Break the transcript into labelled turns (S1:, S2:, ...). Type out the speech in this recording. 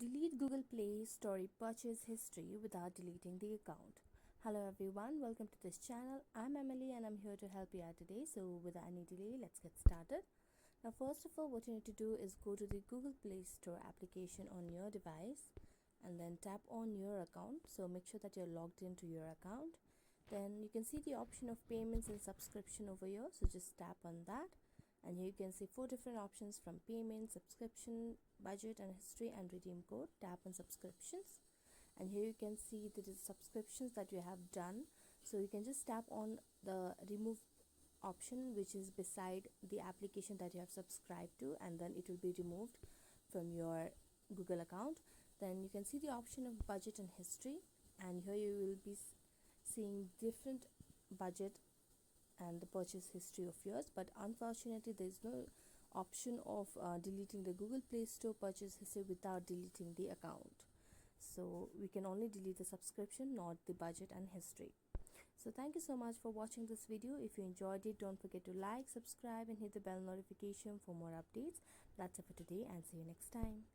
S1: Delete Google Play Store purchase history without deleting the account. Hello everyone, welcome to this channel. I'm Emily and I'm here to help you out today. So without any delay, let's get started. Now first of all, what you need to do is go to the Google Play Store application on your device and then tap on your account. So make sure that you're logged into your account. Then you can see the option of payments and subscription over here. So just tap on that. And here you can see 4 different options from payment, subscription, budget and history and redeem code. Tap on subscriptions and here you can see the subscriptions that you have done. So you can just tap on the remove option which is beside the application that you have subscribed to, and then it will be removed from your Google account. Then you can see the option of budget and history, and here you will be seeing different budget and the purchase history of yours, but unfortunately there is no option of deleting the Google Play Store purchase history without deleting the account. So we can only delete the subscription, not the budget and history. So thank you so much for watching this video. If you enjoyed it, don't forget to like, subscribe and hit the bell notification for more updates. That's it for today and see you next time.